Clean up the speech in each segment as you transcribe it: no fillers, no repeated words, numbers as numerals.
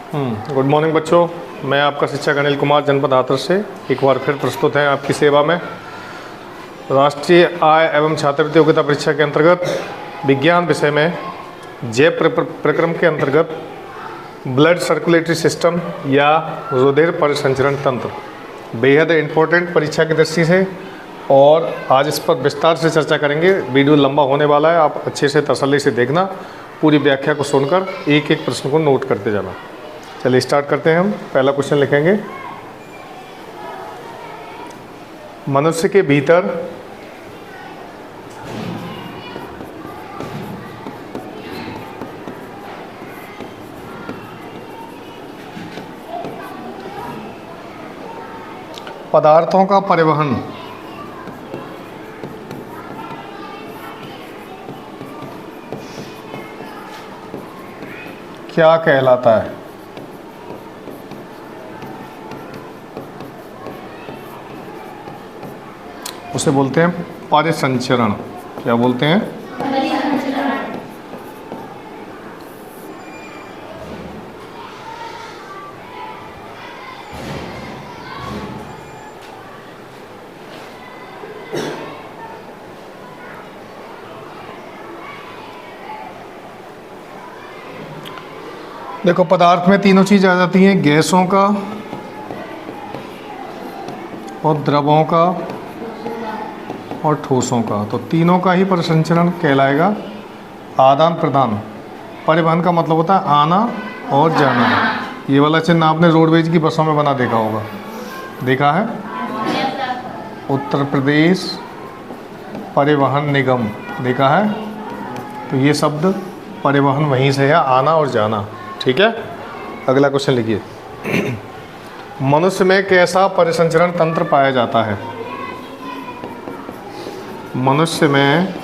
Good morning बच्चों, मैं आपका शिक्षक अनिल कुमार जनपद हाथरस से एक बार फिर प्रस्तुत हैं आपकी सेवा में। राष्ट्रीय आय एवं छात्रवृत्ति योग्यता परीक्षा के अंतर्गत विज्ञान विषय में जैव प्रक्रम के अंतर्गत ब्लड सर्कुलेटरी सिस्टम या रुधिर परिसंचरण तंत्र बेहद इम्पोर्टेंट परीक्षा की दृष्टि से, और आज इस पर विस्तार से चर्चा करेंगे। वीडियो लंबा होने वाला है, आप अच्छे से तसल्ली से देखना, पूरी व्याख्या को सुनकर एक एक प्रश्न को नोट करते जाना। चलिए स्टार्ट करते हैं। हम पहला क्वेश्चन लिखेंगे, मनुष्य के भीतर पदार्थों का परिवहन क्या कहलाता है? उसे बोलते हैं परिसंचरण। क्या बोलते हैं? देखो, पदार्थ में तीनों चीज आ जाती हैं, गैसों का और द्रवों का और ठोसों का। तो तीनों का ही परिसंचरण कहलाएगा। आदान प्रदान, परिवहन का मतलब होता है आना और जाना। ये वाला चिन्ह आपने रोडवेज की बसों में बना देखा होगा, देखा है? उत्तर प्रदेश परिवहन निगम, देखा है? तो ये शब्द परिवहन वहीं से है, आना और जाना। ठीक है, अगला क्वेश्चन लिखिए, मनुष्य में कैसा परिसंचरण तंत्र पाया जाता है? मनुष्य में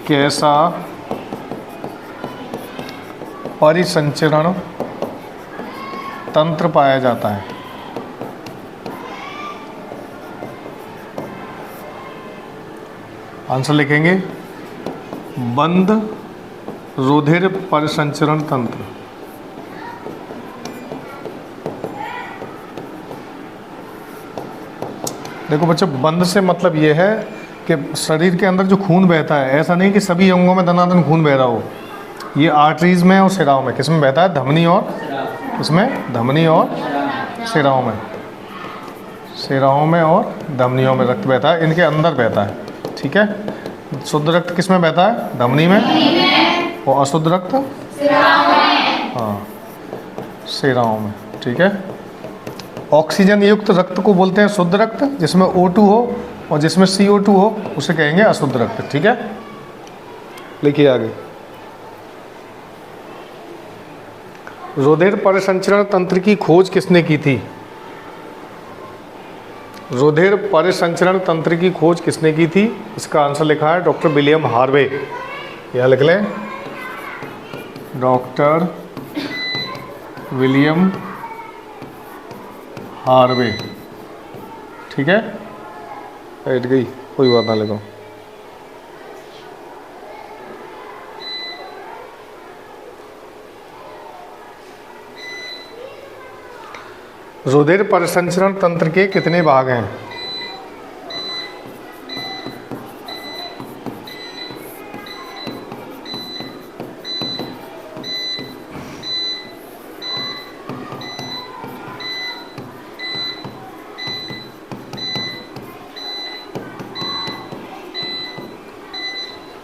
कैसा परिसंचरण तंत्र पाया जाता है? आंसर लिखेंगे, बंद रुधिर परिसंचरण तंत्र। देखो बच्चों, बंद से मतलब ये है कि शरीर के अंदर जो खून बहता है, ऐसा नहीं कि सभी अंगों में दनादन खून बह रहा हो। ये आर्टरीज में और शिराओं में, किसमें बहता है? धमनी और इसमें, धमनी और शिराओं में, शिराओं में और धमनियों में रक्त बहता है, इनके अंदर बहता है। ठीक है, शुद्ध रक्त किस में बहता है? धमनी में, और अशुद्ध रक्त हाँ, शिराओं में। ठीक है, ऑक्सीजन युक्त रक्त को बोलते हैं शुद्ध रक्त, जिसमें O2 हो और जिसमें CO2 हो उसे कहेंगे अशुद्ध रक्त। ठीक है, लिखिए आगे, रुधिर परिसंचरण तंत्र की खोज किसने की थी? रुधिर परिसंचरण तंत्र की खोज किसने की थी? इसका आंसर लिखा है डॉक्टर विलियम हार्वे। यह लिख लें, डॉक्टर विलियम हार्वे। ठीक है, हट गई, कोई बात ना, लिखो। रुधिर परिसंचरण तंत्र के कितने भाग हैं?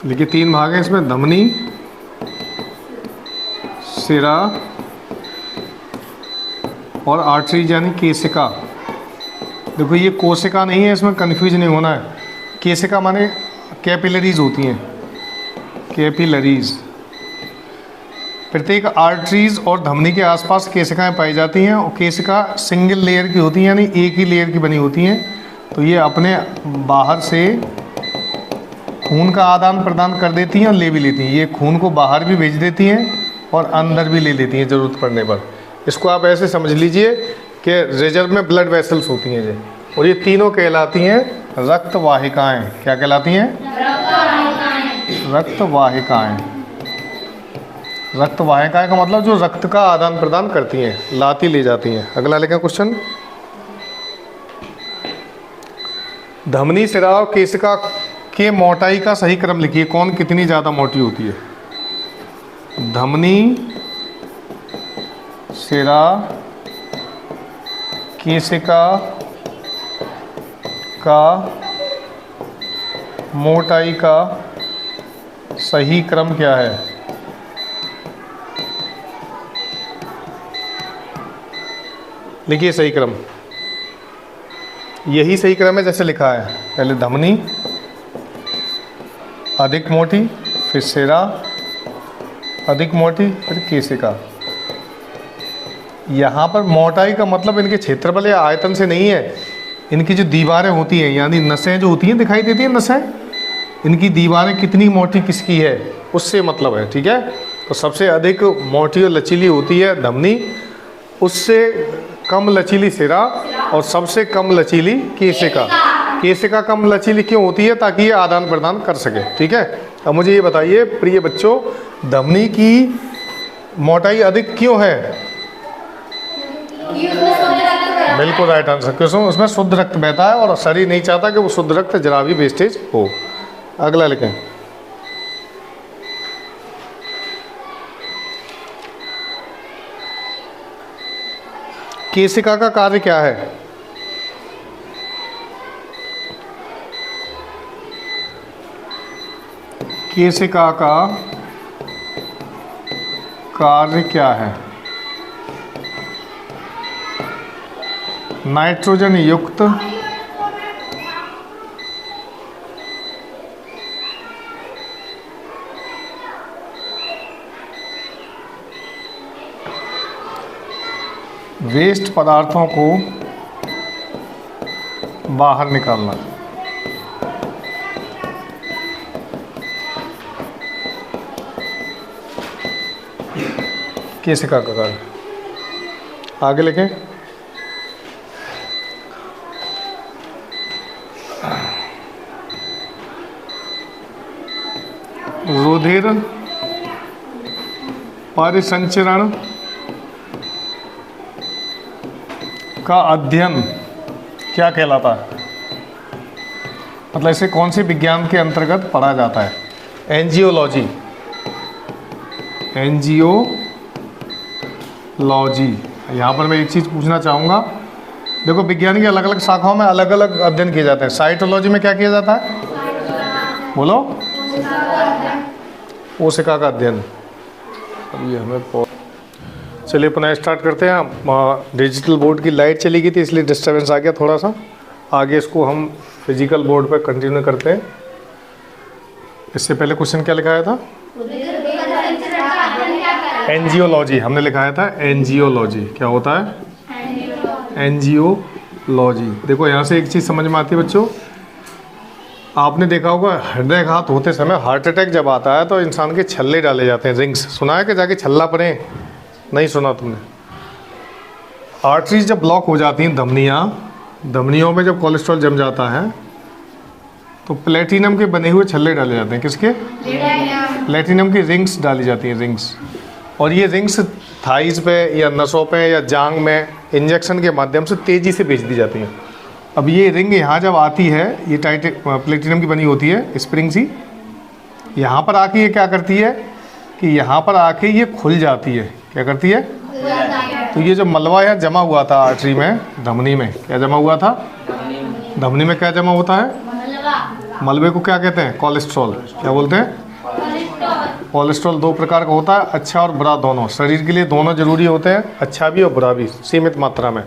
देखिए, 3 भाग हैं इसमें, धमनी, शिरा और आर्टरीज यानी केशिका। देखो, ये कोशिका नहीं है, इसमें कंफ्यूज नहीं होना है। केशिका माने कैपिलरीज होती हैं, कैपिलरीज। प्रत्येक आर्टरीज और धमनी के आसपास केशिकाएं पाई जाती हैं, और केशिका सिंगल लेयर की होती हैं, यानी एक ही लेयर की बनी होती हैं। तो ये अपने बाहर से खून का आदान प्रदान कर देती हैं और ले भी लेती हैं। ये खून को बाहर भी भेज देती हैं और अंदर भी ले लेती हैं ज़रूरत पड़ने पर। इसको आप ऐसे समझ लीजिए कि रिजर्व में ब्लड वेसल्स होती हैं ये, और ये तीनों कहलाती हैं रक्त वाहिकाएं। क्या कहलाती हैं? रक्त वाहिकाएं। रक्त वाहिकाएं का मतलब जो रक्त का आदान प्रदान करती हैं, लाती ले जाती हैं। अगला लिखें क्वेश्चन, धमनी, सिरा और केशिका के मोटाई का सही क्रम लिखिए। कौन कितनी ज़्यादा मोटी होती है? धमनी, सिरा, केशिका का मोटाई का सही क्रम क्या है? लिखिए सही क्रम। यही सही क्रम है जैसे लिखा है, पहले धमनी अधिक मोटी, फिर सिरा अधिक मोटी, फिर केशिका। यहाँ पर मोटाई का मतलब इनके क्षेत्रफल या आयतन से नहीं है, इनकी जो दीवारें होती हैं यानी नसें जो होती हैं, दिखाई देती हैं नसें, इनकी दीवारें कितनी मोटी किसकी है उससे मतलब है। ठीक है, तो सबसे अधिक मोटी और लचीली होती है धमनी, उससे कम लचीली सिरा और सबसे कम लचीली केशिका। केशिका कम लचीली क्यों होती है? ताकि ये आदान प्रदान कर सके। ठीक है, अब मुझे ये बताइए प्रिय बच्चों, धमनी की मोटाई अधिक क्यों है? बिल्कुल राइट आंसर, क्योंकि उसमें शुद्ध रक्त बहता है और शरीर नहीं चाहता कि वो शुद्ध रक्त जरा भी वेस्टेज हो। अगला लिखें, केशिका का कार्य क्या है? केशिका का कार्य क्या है? नाइट्रोजन युक्त वेस्ट पदार्थों को बाहर निकालना। केशिका का कार्य। आगे लिखें, रुधिर परिसंचरण का अध्ययन क्या कहलाता है? मतलब इसे कौन से विज्ञान के अंतर्गत पढ़ा जाता है? एंजियोलॉजी। एंजियोलॉजी। यहाँ पर मैं एक चीज़ पूछना चाहूँगा, देखो विज्ञान की अलग अलग शाखाओं में अलग अलग अध्ययन किए जाते हैं। साइटोलॉजी में क्या किया जाता है? बोलो। कोशिका का अध्ययन। अभी हमें चलिए पुनः स्टार्ट करते हैं। डिजिटल बोर्ड की लाइट चली गई थी इसलिए डिस्टर्बेंस आ गया थोड़ा सा। आगे इसको हम फिजिकल बोर्ड पर कंटिन्यू करते हैं। इससे पहले क्वेश्चन क्या लिखाया था? एंजियोलॉजी हमने लिखाया था। एंजियोलॉजी क्या होता है? एंजियोलॉजी। देखो यहाँ से एक चीज़ समझ में आती है बच्चों, आपने देखा होगा हृदयघात होते समय, हार्ट अटैक जब आता है तो इंसान के छल्ले डाले जाते हैं, रिंग्स। सुना है कि जाके छल्ला पड़े? नहीं सुना तुमने? आर्टरीज जब ब्लॉक हो जाती हैं, धमनियों में जब कोलेस्ट्रॉल जम जाता है तो प्लेटिनम के बने हुए छल्ले डाले जाते हैं। किसके? प्लेटिनम की रिंग्स डाली जाती हैं, रिंग्स। और ये रिंग्स थाइज पे या नसों पे या जांग में इंजेक्शन के माध्यम से तेज़ी से भेज दी जाती हैं। अब ये रिंग यहाँ जब आती है, ये टाइट प्लेटिनम की बनी होती है, स्प्रिंग सी, यहाँ पर आके ये क्या करती है कि यहाँ पर आके ये खुल जाती है। क्या करती है? तो ये जो मलबा यहाँ जमा हुआ था आर्टरी में, धमनी में क्या जमा हुआ था? धमनी में क्या जमा होता है? मलबे को क्या कहते हैं? कोलेस्ट्रॉल। क्या बोलते हैं? कोलेस्ट्रॉल दो प्रकार का होता है, अच्छा और बुरा दोनों। शरीर के लिए दोनों जरूरी होते हैं, अच्छा भी और बुरा भी, सीमित मात्रा में।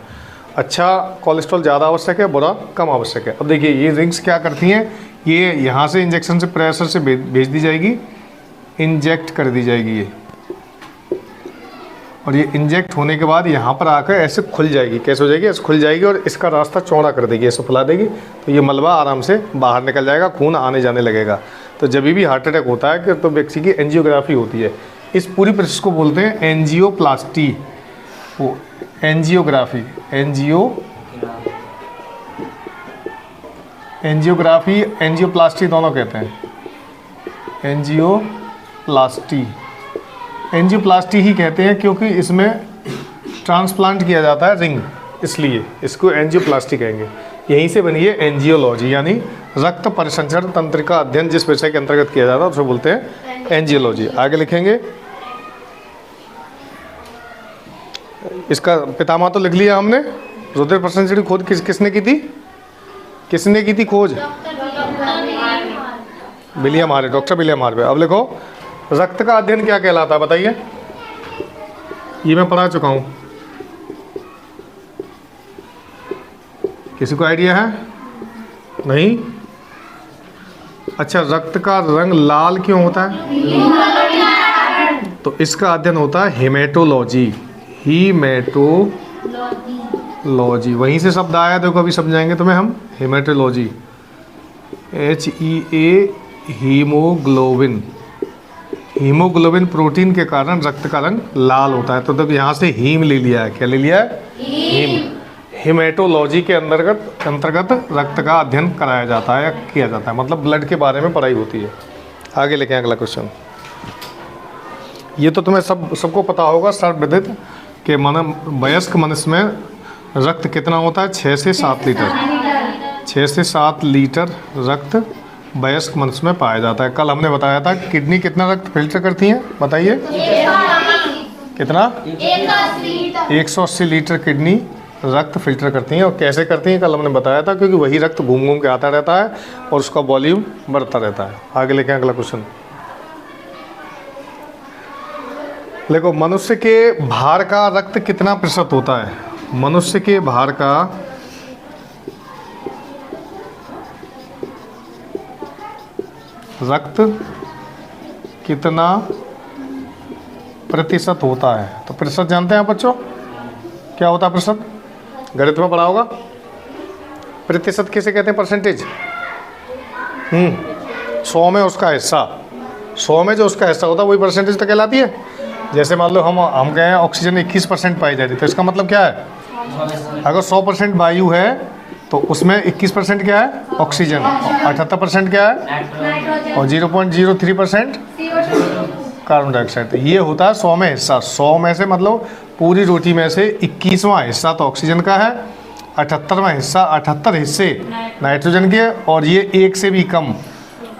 अच्छा कोलेस्ट्रॉल ज़्यादा आवश्यक है, बुरा कम आवश्यक है। अब देखिए ये रिंग्स क्या करती हैं, ये यहाँ से इंजेक्शन से प्रेशर से भेज दी जाएगी, इंजेक्ट कर दी जाएगी ये, और ये इंजेक्ट होने के बाद यहाँ पर आकर ऐसे खुल जाएगी। कैसे हो जाएगी? ऐसे खुल जाएगी और इसका रास्ता चौड़ा कर देगी, ऐसे फुला देगी, तो ये मलबा आराम से बाहर निकल जाएगा, खून आने जाने लगेगा। तो जब भी हार्ट अटैक होता है कि तो व्यक्ति की एंजियोग्राफी होती है। इस पूरी प्रोसेस को बोलते हैं एंजियोप्लास्टी। वो एंजियोग्राफी, एंजियोग्राफी एंजियोप्लास्टी दोनों कहते हैं। एंजियोप्लास्टी एंजियोप्लास्टी ही कहते हैं क्योंकि इसमें ट्रांसप्लांट किया जाता है रिंग, इसलिए इसको एंजियोप्लास्टी कहेंगे। यहीं से बनी है एंजियोलॉजी, यानी रक्त परिसंचरण तंत्र का अध्ययन जिस विषय के अंतर्गत किया जाता है उसे बोलते हैं एंजियोलॉजी। आगे लिखेंगे, इसका पितामह तो लिख लिया हमने। हृदय परिसंचरण की खोज किसने की थी? किसने की थी खोज? William Harvey, doctor William Harvey. अब लिखो, रक्त का अध्ययन क्या कहलाता है बताइए? ये मैं पढ़ा चुका हूं, किसी को आइडिया है? नहीं? अच्छा, रक्त का रंग लाल क्यों होता है? तो इसका अध्ययन होता है हेमेटोलॉजी। हीमेटोलॉजी, वहीं से शब्द आया, देखो अभी समझाएंगे तुम्हें हम। Haematology, HEA, haemoglobin. Haemoglobin protein के कारण रक्त का रंग लाल होता है। तो तब यहाँ से हीम ले लिया है। क्या ले लिया है? हीम। हेमेटोलॉजी के अंतर्गत रक्त का अध्ययन कराया जाता है या किया जाता है, मतलब ब्लड के बारे में पढ़ाई होती है। आगे लेके अगला क्वेश्चन। ये तो तुम्हें सबको पता होगा, सर्वविदित कि वयस्क मनुष्य में रक्त कितना होता है? 6 से 7 लीटर। 6 से 7 लीटर रक्त वयस्क मनुष्य में पाया जाता है। कल हमने बताया था किडनी कितना रक्त फिल्टर करती हैं, बताइए कितना? 180 लीटर किडनी रक्त फिल्टर करती हैं। और कैसे करती हैं कल हमने बताया था, क्योंकि वही रक्त घूम घूम के आता रहता है और उसका वॉल्यूम बढ़ता रहता है। आगे लेके अगला क्वेश्चन। देखो, मनुष्य के भार का रक्त कितना प्रतिशत होता है? मनुष्य के भार का रक्त कितना प्रतिशत होता है? तो प्रतिशत जानते हैं आप बच्चों, क्या होता है प्रतिशत? गणित में पढ़ा होगा। प्रतिशत किसे कहते हैं? परसेंटेज। 100 में उसका हिस्सा, 100 में जो उसका हिस्सा होता है वही परसेंटेज तो कहलाती है। जैसे मान लो हम कहें ऑक्सीजन 21% पाई जा रही, तो इसका मतलब क्या है? अगर 100% वायु है तो उसमें 21% क्या है? ऑक्सीजन। 78% क्या है? और 0.03% कार्बन डाइऑक्साइड। तो ये होता है 100 में हिस्सा। 100 में से मतलब पूरी रोटी में से 21वां हिस्सा तो ऑक्सीजन का है, 78वां हिस्सा, 78 हिस्से नाइट्रोजन के, और ये 1 से भी कम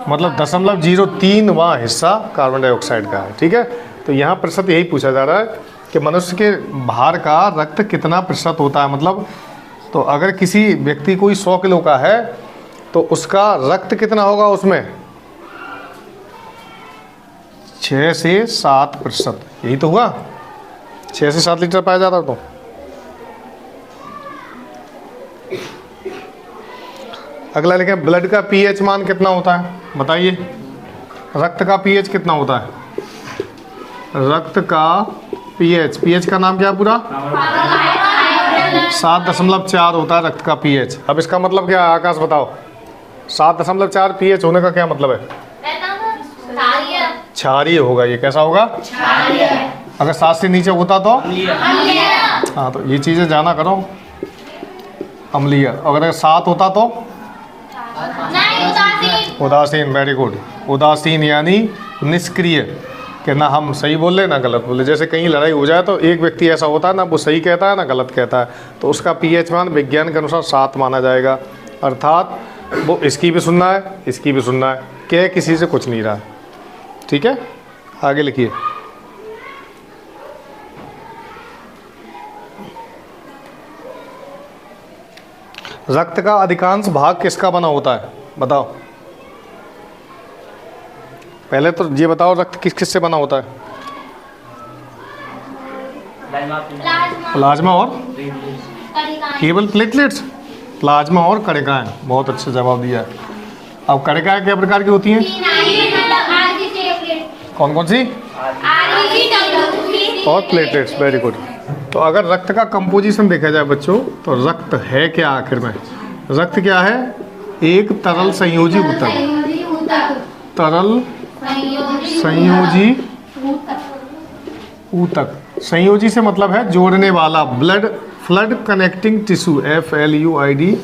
मतलब 0.03वां हिस्सा कार्बन डाइऑक्साइड का है। ठीक है, तो यहाँ प्रतिशत यही पूछा जा रहा है कि मनुष्य के भार का रक्त कितना प्रतिशत होता है। मतलब तो अगर किसी व्यक्ति कोई 100 किलो का है तो उसका रक्त कितना होगा उसमें? 6 से 7%। यही तो हुआ, 6 से 7 लीटर पाया जाता। तो अगला लिखें, ब्लड का पीएच मान कितना होता है? बताइए, रक्त का पीएच कितना होता है? रक्त का पीएच का नाम क्या है पूरा? 7.4 होता है रक्त का पीएच। अब इसका मतलब क्या है आकाश बताओ? 7.4 पीएच होने का क्या मतलब है? क्षारीय होगा। ये कैसा होगा? अगर 7 से नीचे होता तो हाँ, तो ये चीजें जाना करो। अम्लीय। अगर 7 होता तो उदासीन। Very good. उदासीन यानी निष्क्रिय, कि ना हम सही बोले ना गलत बोले। जैसे कहीं लड़ाई हो जाए तो एक व्यक्ति ऐसा होता है ना वो सही कहता है ना गलत कहता है, तो उसका पीएच मान विज्ञान के अनुसार 7 माना जाएगा। अर्थात वो इसकी भी सुनना है, इसकी भी सुनना है, कह किसी से कुछ नहीं रहा है। ठीक है, आगे लिखिए। रक्त का अधिकांश भाग किसका बना होता है? बताओ पहले तो ये बताओ, रक्त किस किस से बना होता है? प्लाज्मा और केवल प्लेटलेट्स? प्लाज्मा और कणिकाएं। बहुत अच्छे जवाब दिया है। अब कणिकाएं क्या प्रकार की होती हैं? कौन कौन सी? और प्लेटलेट्स। Very good. तो अगर रक्त का कंपोजिशन देखा जाए बच्चों, तो रक्त है क्या आखिर में? रक्त क्या है? एक तरल संयोजी ऊतक। तरल संयोजी ऊतक। संयोजी से मतलब है जोड़ने वाला। Blood flood connecting tissue, FLUID,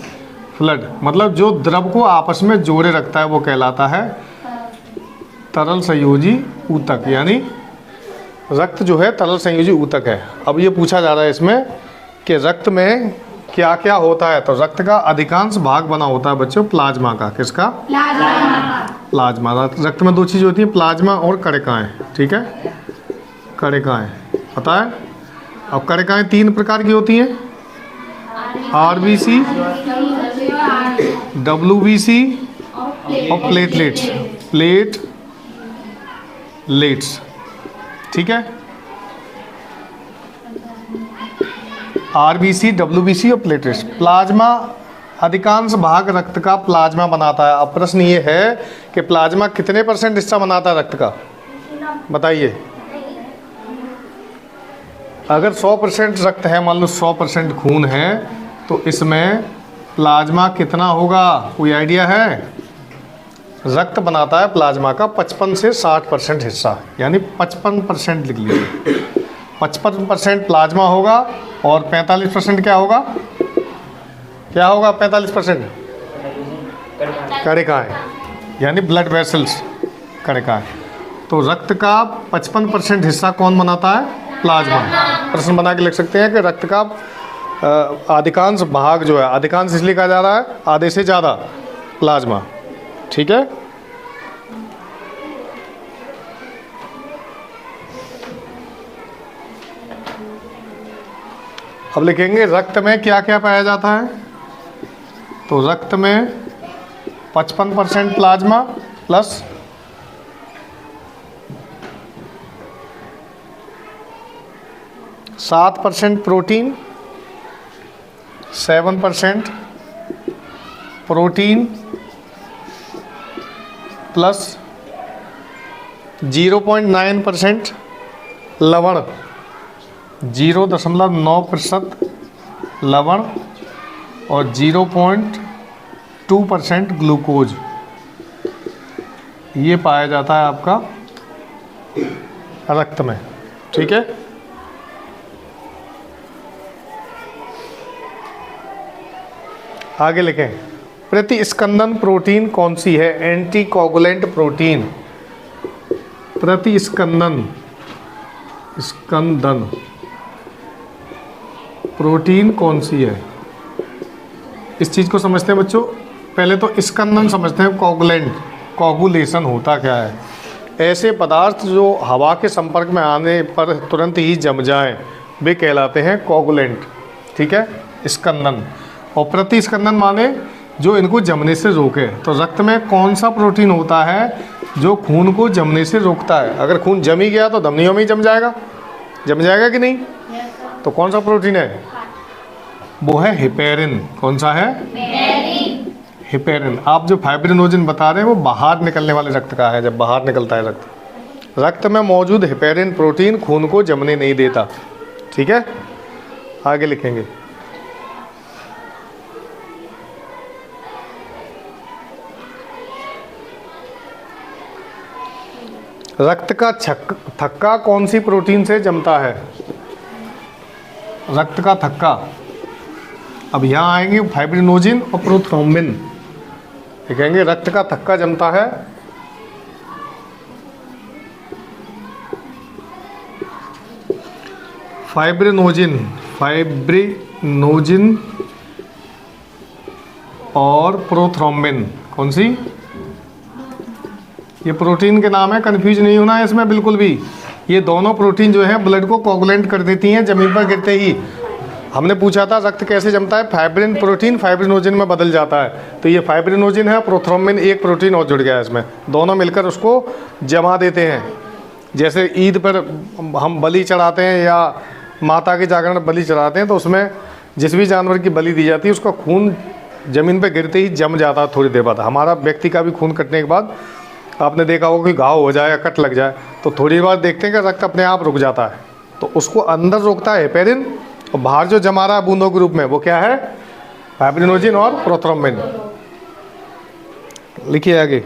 flood मतलब जो द्रव को आपस में जोड़े रखता है वो कहलाता है तरल संयोजी ऊतक, यानी रक्त जो है तरल संयोजी ऊतक है। अब ये पूछा जा रहा है इसमें कि रक्त में क्या क्या होता है। तो रक्त का अधिकांश भाग बना होता है बच्चों प्लाज्मा का। किसका? प्लाज्मा। रक्त में दो चीज़ होती है, प्लाज्मा और कणिकाएं। ठीक है, कणिकाएं पता है। अब कणिकाएं 3 प्रकार की होती हैं, आरबीसी, डब्ल्यूबीसी और प्लेटलेट्स। ठीक है, आरबीसी, डब्ल्यूबीसी और प्लेटलेट्स। प्लाज्मा, अधिकांश भाग रक्त का प्लाज्मा बनाता है। अब प्रश्न ये है कि प्लाज्मा कितने % हिस्सा बनाता है रक्त का, बताइए। अगर 100% रक्त है, मान लो 100% खून है, तो इसमें प्लाज्मा कितना होगा, कोई आइडिया है? रक्त बनाता है प्लाज्मा का 55 से 60% हिस्सा, यानी 55% लिख लीजिए। 55% प्लाज्मा होगा और 45% क्या होगा? 45% कणिकाएं, यानी ब्लड वेसल्स, कणिकाएं। तो रक्त का 55% हिस्सा कौन बनाता है? प्लाज्मा। प्रश्न बना के लिख सकते हैं कि रक्त का अधिकांश भाग जो है, अधिकांश इसलिए कहा जा रहा है आधे से ज़्यादा, प्लाज्मा। ठीक है, अब लिखेंगे रक्त में क्या क्या पाया जाता है। तो रक्त में 55% plasma plus 7% protein, 7% protein plus 0.9% लवण, 0.9% लवण और 0.2% ग्लूकोज, ये पाया जाता है आपका रक्त में। ठीक है, आगे लिखें। प्रतिस्कंदन प्रोटीन कौन सी है? Anticoagulant protein. प्रतिस्कंदन प्रोटीन कौन सी है? इस चीज़ को समझते हैं बच्चों। पहले तो स्कंदन समझते हैं, कोगुलेशन होता क्या है। ऐसे पदार्थ जो हवा के संपर्क में आने पर तुरंत ही जम जाएं, वे कहलाते हैं कोगुलेंट। ठीक है, स्कंदन। और प्रतिस्कंदन माने जो इनको जमने से रोके। तो रक्त में कौन सा प्रोटीन होता है जो खून को जमने से रोकता है? अगर खून जम ही गया तो धमनियों में ही जम जाएगा कि नहीं? तो कौन सा प्रोटीन है? वो है हिपेरिन। कौन सा है? हिपेरिन। आप जो फाइब्रिनोजन बता रहे हैं वो बाहर निकलने वाले रक्त का है। जब बाहर निकलता है रक्त में मौजूद हिपेरिन प्रोटीन खून को जमने नहीं देता। ठीक है, आगे लिखेंगे। रक्त का थक्का कौन सी प्रोटीन से जमता है? रक्त का थक्का, अब यहाँ आएंगे फाइब्रिनोजिन और प्रोथ्रोम्बिन। देखेंगे रक्त का थक्का जमता है फाइब्रिनोजिन और प्रोथ्रोम्बिन। कौन सी? ये प्रोटीन के नाम है, कंफ्यूज नहीं होना है इसमें बिल्कुल भी। ये दोनों प्रोटीन जो है ब्लड को कोगुलेंट कर देती हैं जमीन पर गिरते ही। हमने पूछा था रक्त कैसे जमता है, फाइब्रिन प्रोटीन फाइब्रिनोजिन में बदल जाता है। तो ये फाइब्रिनोजिन है, प्रोथ्रोम्बिन एक प्रोटीन और जुड़ गया है इसमें, दोनों मिलकर उसको जमा देते हैं। जैसे ईद पर हम बलि चढ़ाते हैं या माता के जागरण बलि चढ़ाते हैं, तो उसमें जिस भी जानवर की बलि दी जाती है उसका खून ज़मीन पर गिरते ही जम जाता है थोड़ी देर बाद। हमारा व्यक्ति का भी खून कटने के बाद आपने देखा होगा कि घाव हो जाए या कट लग जाए तो थोड़ी देर बाद देखते हैं कि रक्त अपने आप रुक जाता है। तो उसको अंदर रोकता है हेपेरिन, और बाहर जो जमा रहा है बूंदों के रूप में वो क्या है? फाइब्रिनोजिन और प्रोथ्रोम्बिन। लिखिए आगे।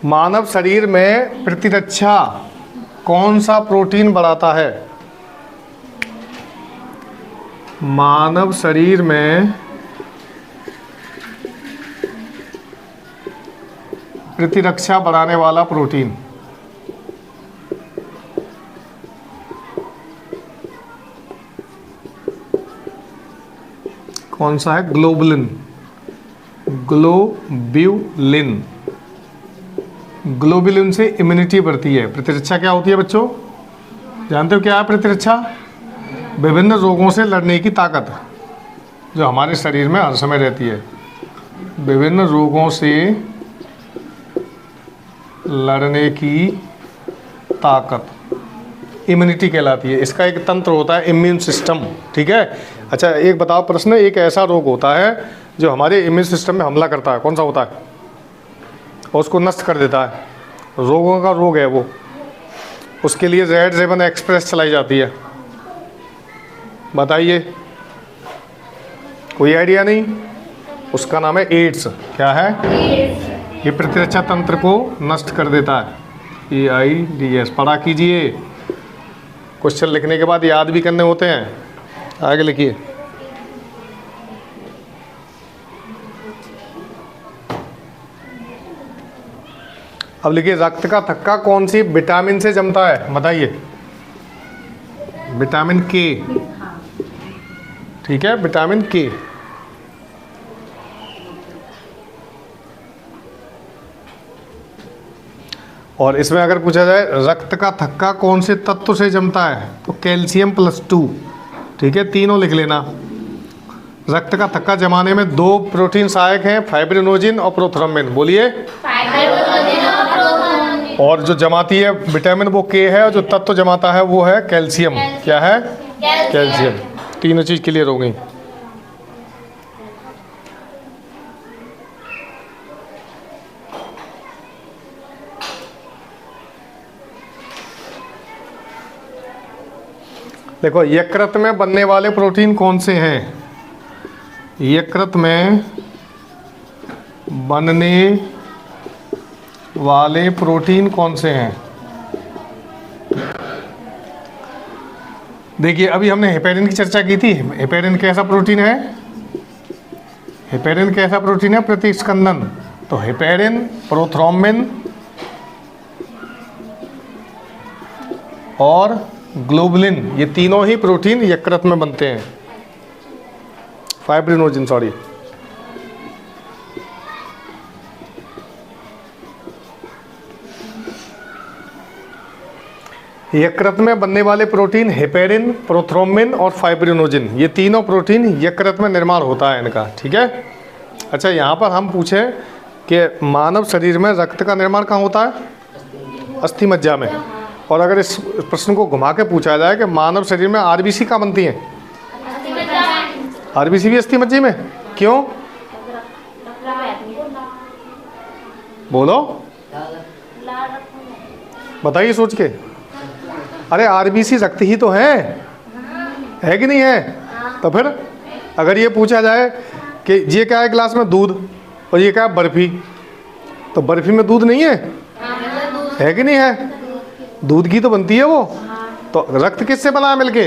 मानव शरीर में प्रतिरक्षा कौन सा प्रोटीन बढ़ाता है? मानव शरीर में प्रतिरक्षा बढ़ाने वाला प्रोटीन। कौन सा है? ग्लोबुलिन। ग्लोब्यूलिन। ग्लोबुलिन से इम्यूनिटी बढ़ती है। प्रतिरक्षा क्या होती है बच्चों? जानते हो क्या है प्रतिरक्षा? विभिन्न रोगों से लड़ने की ताकत जो हमारे शरीर में हर समय रहती है। विभिन्न रोगों से लड़ने की ताकत इम्यूनिटी कहलाती है। इसका एक तंत्र होता है इम्यून सिस्टम। ठीक है। अच्छा एक बताओ प्रश्न, एक ऐसा रोग होता है जो हमारे इम्यून सिस्टम में हमला करता है, कौन सा होता है? और उसको नष्ट कर देता है। रोगों का रोग है वो। उसके लिए रेड रिबन एक्सप्रेस चलाई जाती है। बताइए, कोई आइडिया नहीं? उसका नाम है एड्स। क्या है? ये प्रतिरक्षा तंत्र को नष्ट कर देता है। AIDS। पढ़ा कीजिए, क्वेश्चन लिखने के बाद याद भी करने होते हैं। आगे लिखिए। अब लिखिए, रक्त का थक्का कौन सी विटामिन से जमता है? बताइए। विटामिन के। ठीक है, विटामिन के। और इसमें अगर पूछा जाए रक्त का थक्का कौन से तत्व से जमता है, तो कैल्शियम +2। ठीक है, तीनों लिख लेना। रक्त का थक्का जमाने में 2 प्रोटीन सहायक हैं, फाइब्रिनोजिन और प्रोथ्रोम्बिन। बोलिए। और जो जमाती है विटामिन वो के है, और जो तत्व जमाता है वो है कैल्शियम। क्या है? कैल्शियम। तीनों चीज क्लियर हो गई। देखो, यकृत में बनने वाले प्रोटीन कौन से हैं? यकृत में बनने वाले प्रोटीन कौन से हैं? देखिए, अभी हमने हेपेरिन की चर्चा की थी। हेपेरिन कैसा प्रोटीन है? हेपेरिन कैसा प्रोटीन है? प्रतिस्कंदन। तो हेपेरिन, प्रोथ्रोम्बिन और ग्लोबुलिन, ये तीनों ही प्रोटीन यकृत में बनते हैं। Fibrinogen, sorry. यकृत में बनने वाले प्रोटीन हेपेरिन, प्रोथ्रोम्बिन और फाइब्रिनोजिन, ये तीनों प्रोटीन यकृत में निर्माण होता है इनका। ठीक है। अच्छा, यहाँ पर हम पूछे कि मानव शरीर में रक्त का निर्माण कहाँ होता है? अस्थि मज्जा में। और अगर इस प्रश्न को घुमा के पूछा जाए कि मानव शरीर में आरबीसी कहाँ बनती हैं? आरबीसी भी अस्थि मज्जे में। क्यों? बोलो, बताइए सोच के। अरे आरबीसी रक्त ही तो है कि नहीं है? तो फिर अगर ये पूछा जाए कि ये क्या है ग्लास में? दूध। और ये क्या है? बर्फी। तो बर्फी में दूध नहीं है कि नहीं है? दूध की तो बनती है वो। तो रक्त किससे बना है मिलके?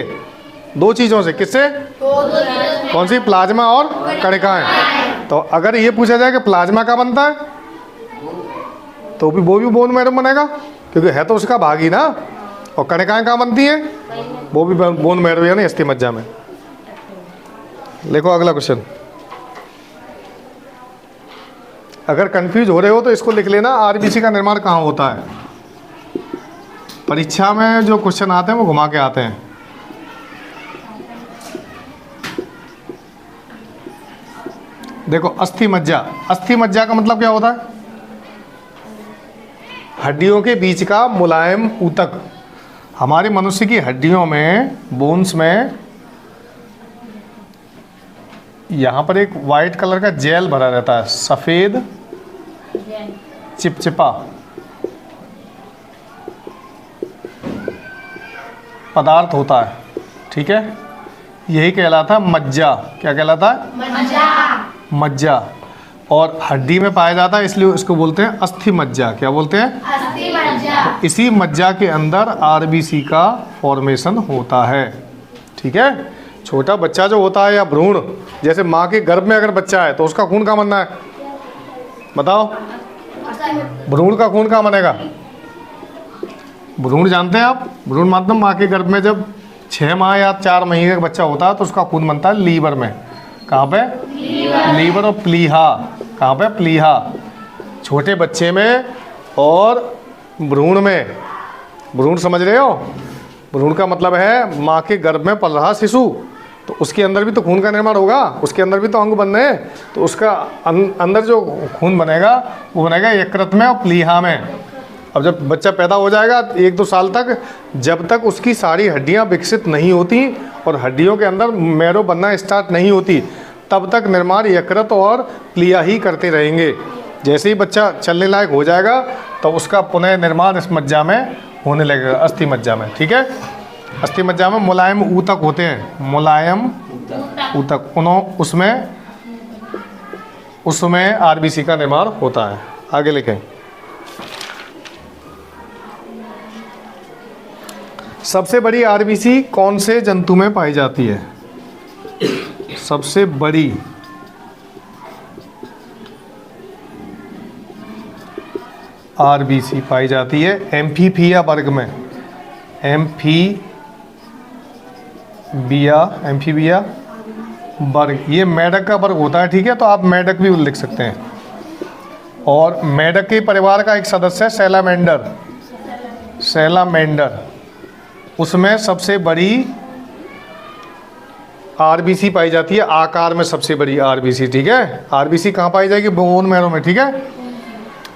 2 चीज़ों से। किससे? कौन सी? प्लाज्मा और कणिकाएं। तो अगर ये पूछा जाए कि प्लाज्मा का बनता है, तो भी वो भी बोन मैरो बनेगा, क्योंकि है तो उसका भाग ही ना। और कणिकाएं कहाँ बनती हैं? वो भी बोन मैरो यानी अस्थि मज्जा में। देखो अगला क्वेश्चन। अगर कंफ्यूज हो रहे हो तो इसको लिख लेना, आरबीसी का निर्माण कहाँ होता है। परीक्षा में जो क्वेश्चन आते हैं वो घुमा के आते हैं। देखो, अस्थि मज्जा। अस्थि मज्जा का मतलब क्या होता है? हड्डियों के बीच का मुलायम ऊतक। हमारे मनुष्य की हड्डियों में, बोन्स में, यहाँ पर एक वाइट कलर का जेल भरा रहता है, सफ़ेद चिपचिपा पदार्थ होता है। ठीक है, यही कहलाता है मज्जा। क्या कहलाता है? मज्जा। मज्जा। और हड्डी में पाया जाता है, इसलिए इसको बोलते हैं अस्थि मज्जा। क्या बोलते हैं? अस्थि मज्जा। तो इसी मज्जा के अंदर आरबीसी का फॉर्मेशन होता है। ठीक है। छोटा बच्चा जो होता है या भ्रूण, जैसे माँ के गर्भ में अगर बच्चा है तो उसका खून कहाँ बनना है? बताओ। भ्रूण का खून कहाँ बनेगा? भ्रूण जानते हैं आप? भ्रूण मतलब माँ के गर्भ में जब 6 माह या 4 महीने का बच्चा होता है तो उसका खून बनता है लीवर में। कहाँ पे? लीवर और प्लीहा। कहाँ पे? प्लीहा। छोटे बच्चे में और भ्रूण में। भ्रूण समझ रहे हो? भ्रूण का मतलब है माँ के गर्भ में पल रहा शिशु, तो उसके अंदर भी तो खून का निर्माण होगा, उसके अंदर भी तो अंग बन रहे हैं, तो उसका अंदर जो खून बनेगा वो बनेगा यकृत में और प्लीहा में। अब जब बच्चा पैदा हो जाएगा 1-2 साल तक, जब तक उसकी सारी हड्डियां विकसित नहीं होती और हड्डियों के अंदर मैरो बनना स्टार्ट नहीं होती, तब तक निर्माण यकृत और प्लीहा ही करते रहेंगे। जैसे ही बच्चा चलने लायक हो जाएगा तो उसका पुनः निर्माण इस मज्जा में होने लगेगा, अस्थि मज्जा में। ठीक है? अस्थि मज्जा में मुलायम ऊतक होते हैं, मुलायम ऊतक, उसमें आरबीसी का निर्माण होता है। आगे लिखें। सबसे बड़ी आरबीसी कौन से जंतु में पाई जाती है? सबसे बड़ी आरबीसी पाई जाती है एम्फीबिया वर्ग में। एम्फीबिया वर्ग, ये मेढक का वर्ग होता है। ठीक है? तो आप मेढक भी लिख सकते हैं। और मेढक के परिवार का एक सदस्य है सैलामेंडर, उसमें सबसे बड़ी आरबीसी पाई जाती है, आकार में सबसे बड़ी आरबीसी। ठीक है? आरबीसी कहाँ पाई जाएगी? बोन मैरो में। ठीक है?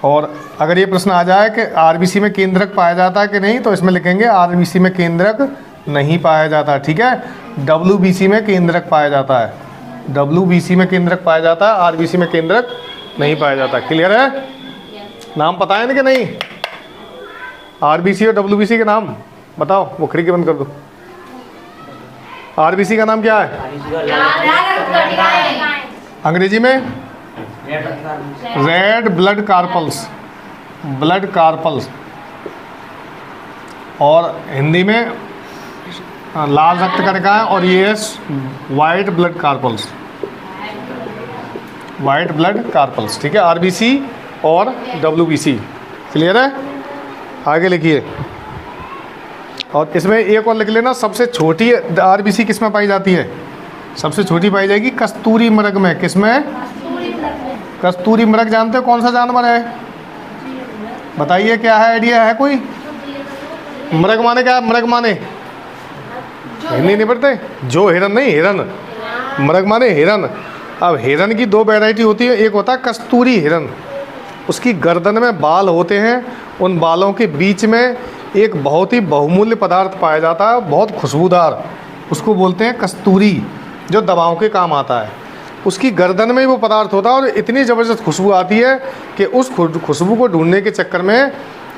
और अगर ये प्रश्न आ जाए कि आरबीसी में केंद्रक पाया जाता है कि नहीं, तो इसमें लिखेंगे आरबीसी में केंद्रक नहीं पाया जाता। ठीक है? डब्ल्यूबीसी में केंद्रक पाया जाता है, डब्ल्यूबीसी में केंद्रक पाया जाता है, आरबीसी में केंद्रक नहीं पाया जाता। क्लियर है? नाम पता है ना कि नहीं? आरबीसी और डब्ल्यूबीसी के नाम बताओ। वो खिड़की बंद कर दो। आरबीसी का नाम क्या है अंग्रेजी में? रेड ब्लड कार्पल्स, और हिंदी में लाल रक्त कणिकाएं, और ये वाइट ब्लड कार्पल्स। ठीक है? आरबीसी और डब्ल्यूबीसी। क्लियर है? आगे लिखिए। और इसमें एक और लिख लेना, सबसे छोटी आरबीसी किस में पाई जाती है? सबसे छोटी पाई जाएगी कस्तूरी मृग में। किसमें? कस्तूरी मृग। जानते हो कौन सा जानवर है? बताइए, क्या है? आइडिया है कोई? मृग माने क्या? मृग माने हिंदी नहीं पढ़ते? जो हिरन नहीं, हिरन। मृग माने हिरन। अब हिरन की 2 वैरायटी होती है। एक होता है कस्तूरी हिरन, उसकी गर्दन में बाल होते हैं, उन बालों के बीच में एक बहुत ही बहुमूल्य पदार्थ पाया जाता है, बहुत खुशबूदार, उसको बोलते हैं कस्तूरी, जो दवाओं के काम आता है। उसकी गर्दन में ही वो पदार्थ होता है और इतनी ज़बरदस्त खुशबू आती है कि उस खुशबू को ढूंढने के चक्कर में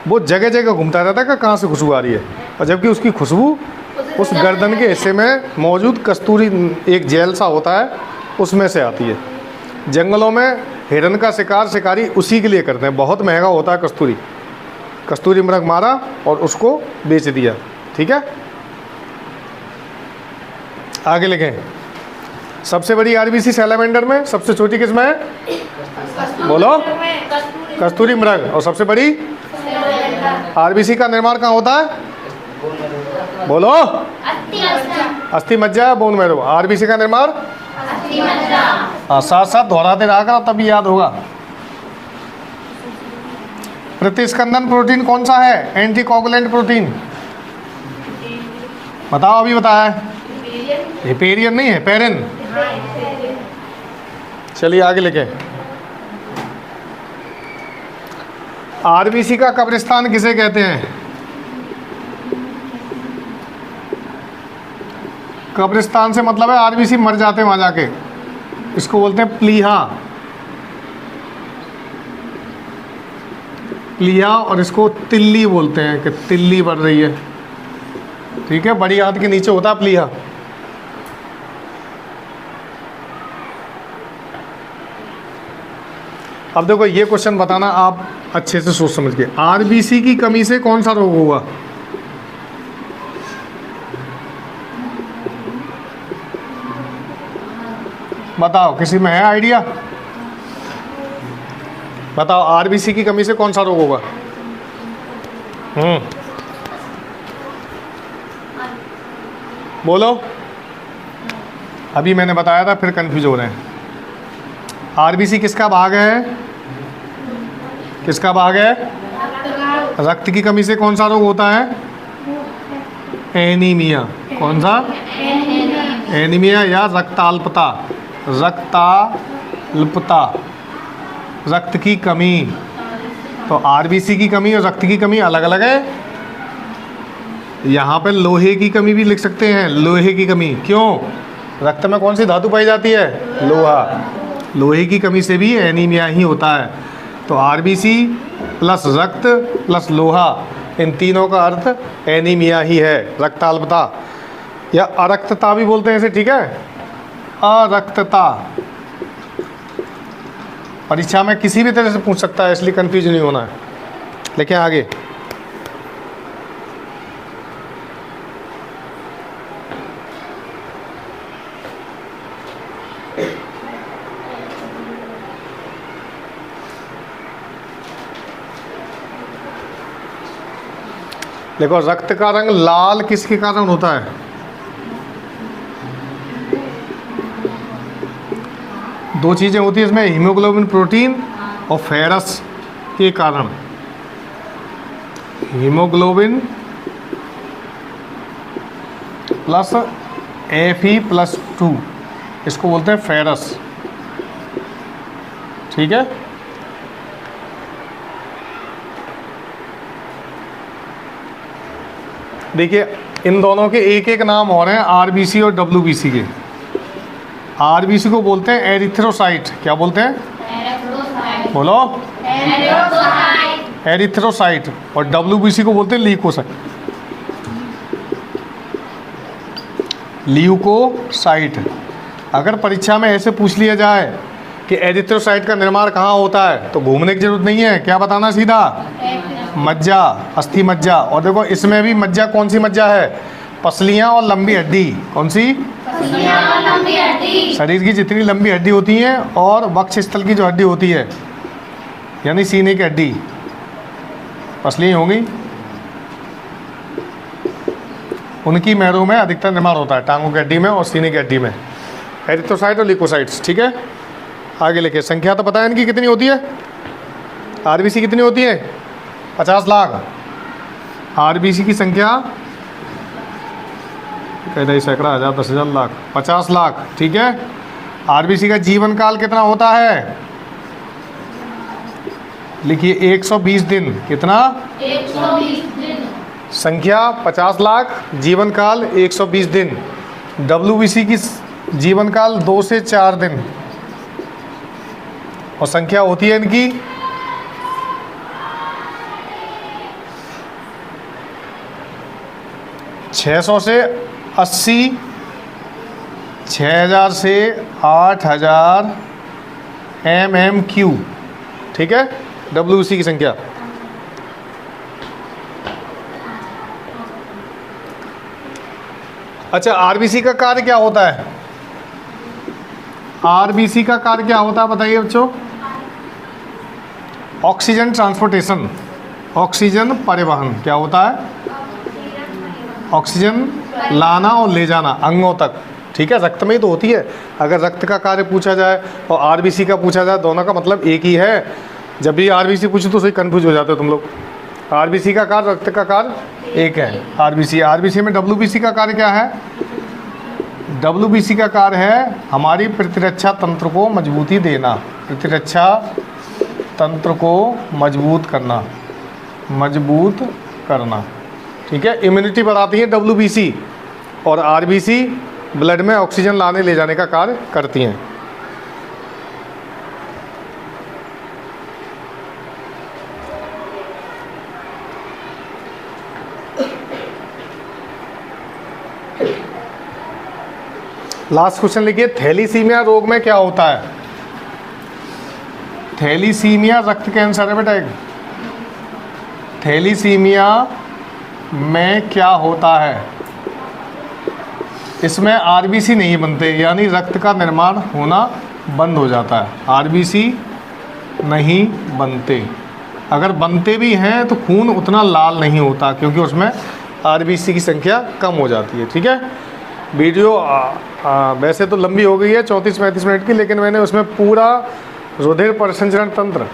वो जगह जगह घूमता रहता है कि कहाँ से खुशबू आ रही है, और जबकि उसकी खुशबू उस गर्दन के हिस्से में मौजूद कस्तूरी, एक जेल सा होता है, उसमें से आती है। जंगलों में हिरन का शिकारी उसी के लिए करते हैं। बहुत महंगा होता है कस्तूरी मृग मारा और उसको बेच दिया। ठीक है? आगे लिखें। सबसे बड़ी आरबीसी सैलामेंडर में, सबसे छोटी किस में है? बोलो। कस्तूरी मृग। और सबसे बड़ी आरबीसी का निर्माण कहाँ होता है? बोलो। अस्थि मज्जा, बोन मैरो। आरबीसी का निर्माण साथ साथ दोहराते रहा करो, तभी याद होगा। प्रतिस्कंदन प्रोटीन कौन सा है? Anticoagulant protein. बताओ, अभी बताया। हिपेरियन नहीं है, पेरिन। चलिए आगे लिखे। आरबीसी का कब्रिस्तान किसे कहते हैं? कब्रिस्तान से मतलब है आरबीसी मर जाते हैं वहां जाके, इसको बोलते हैं प्लीहा। और इसको तिल्ली बोलते हैं कि तिल्ली बढ़ रही है। ठीक है? बड़ी आंत के नीचे होता है प्लीहा। अब देखो, ये क्वेश्चन बताना आप अच्छे से सोच समझ के। आरबीसी की कमी से कौन सा रोग होगा? बताओ, किसी में है आइडिया? बताओ आरबीसी की कमी से कौन सा रोग होगा? बोलो। अभी मैंने बताया था, फिर कंफ्यूज हो रहे हैं। आरबीसी किसका भाग है? किसका भाग है? रक्त की कमी से कौन सा रोग होता है? एनीमिया। कौन सा? एनीमिया या रक्ताल्पता। रक्ताल्पता, रक्त की कमी। तो आरबीसी की कमी और रक्त की कमी अलग अलग है। यहाँ पे लोहे की कमी भी लिख सकते हैं, लोहे की कमी। क्यों? रक्त में कौन सी धातु पाई जाती है? लोहा। लोहे की कमी से भी एनीमिया ही होता है। तो आरबीसी प्लस रक्त प्लस लोहा, इन तीनों का अर्थ एनीमिया ही है, रक्ताल्पता या अरक्तता भी बोलते हैं इसे, ठीक है? अरक्तता। परीक्षा में किसी भी तरह से पूछ सकता है, इसलिए कंफ्यूज नहीं होना है। लेकिन आगे देखो, रक्त का रंग लाल किसके कारण होता है? दो चीज़ें होती है इसमें, हीमोग्लोबिन प्रोटीन और फेरस के कारण। हीमोग्लोबिन प्लस Fe+2, इसको बोलते हैं फेरस, ठीक है? देखिए, इन दोनों के एक एक नाम और हैं, आरबीसी और डब्ल्यूबीसी के। आरबीसी को बोलते हैं एरिथ्रोसाइट। क्या बोलते हैं? बोलो। एरिथ्रोसाइट। और डब्ल्यूबीसी को बोलते हैं ल्यूकोसाइट। ल्यूकोसाइट। अगर परीक्षा में ऐसे पूछ लिया जाए कि एरिथ्रोसाइट का निर्माण कहाँ होता है, तो घूमने की जरूरत नहीं है, क्या बताना सीधा? मज्जा, अस्थि मज्जा। और देखो, इसमें भी मज्जा कौन सी मज्जा है? पसलियाँ और लंबी हड्डी। कौन सी? पसलियाँ और लंबी हड्डी। शरीर की जितनी लंबी हड्डी होती हैं और वक्षस्थल की जो हड्डी होती है, यानी सीने की हड्डी, पसलियाँ होंगी, उनकी मैरों में अधिकतर निर्माण होता है, टांगों की हड्डी में और सीने की हड्डी में। एरिथ्रोसाइट और ल्यूकोसाइट्स, ठीक है? आगे लेके, संख्या तो पता है इनकी कितनी होती है? आरबीसी कितनी होती है? 50 लाख। आरबीसी की संख्या कई सैकड़ा, हज़ार, 10,000, लाख, 50 लाख, ठीक है? आरबीसी का जीवन काल कितना होता है? लिखिए 120 दिन। कितना? 120 दिन। संख्या 50 लाख, जीवन काल 120 दिन। डब्ल्यूबीसी की जीवन काल 2 से 4 दिन और संख्या होती है इनकी 600 से 80, 6000 से 8000 mmQ, ठीक है? डब्ल्यूबीसी की संख्या। अच्छा, आरबीसी का कार्य क्या होता है? आरबीसी का कार्य क्या होता है बताइए बच्चों? ऑक्सीजन ट्रांसपोर्टेशन, ऑक्सीजन परिवहन। क्या होता है? ऑक्सीजन लाना और ले जाना अंगों तक, ठीक है? रक्त में ही तो होती है। अगर रक्त का कार्य पूछा जाए और आरबीसी का पूछा जाए, दोनों का मतलब एक ही है। जब भी आरबीसी पूछे तो सही कंफ्यूज हो जाते हो तुम लोग। आरबीसी का कार्य, रक्त का कार्य एक है। आरबीसी में डब्ल्यूबीसी का कार्य क्या है? डब्ल्यूबीसी का कार्य है हमारी प्रतिरक्षा तंत्र को मजबूती देना, प्रतिरक्षा तंत्र को मजबूत करना, मजबूत करना, ठीक है? इम्यूनिटी बढ़ाती है डब्ल्यूबीसी, और आरबीसी ब्लड में ऑक्सीजन लाने ले जाने का कार्य करती हैं। लास्ट क्वेश्चन लिखिए, थैलीसीमिया रोग में क्या होता है? थैलीसीमिया रक्त कैंसर है बेटा। थैलीसीमिया में क्या होता है? इसमें आरबीसी नहीं बनते, यानी रक्त का निर्माण होना बंद हो जाता है। आरबीसी नहीं बनते। अगर बनते भी हैं तो खून उतना लाल नहीं होता, क्योंकि उसमें आरबीसी की संख्या कम हो जाती है। ठीक है, वीडियो वैसे तो लंबी हो गई है 34-35 मिनट की, लेकिन मैंने उसमें पूरा रुधिर परिसंचरण तंत्र,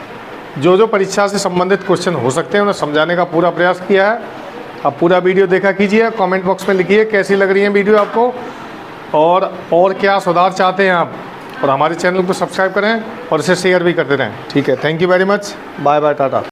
जो परीक्षा से संबंधित क्वेश्चन हो सकते हैं, उन्हें समझाने का पूरा प्रयास किया है। आप पूरा वीडियो देखा कीजिए, कमेंट बॉक्स में लिखिए कैसी लग रही है वीडियो आपको, और क्या सुधार चाहते हैं आप, और हमारे चैनल को सब्सक्राइब करें और इसे शेयर भी करते रहें। ठीक है, thank you very much, bye bye, Tata.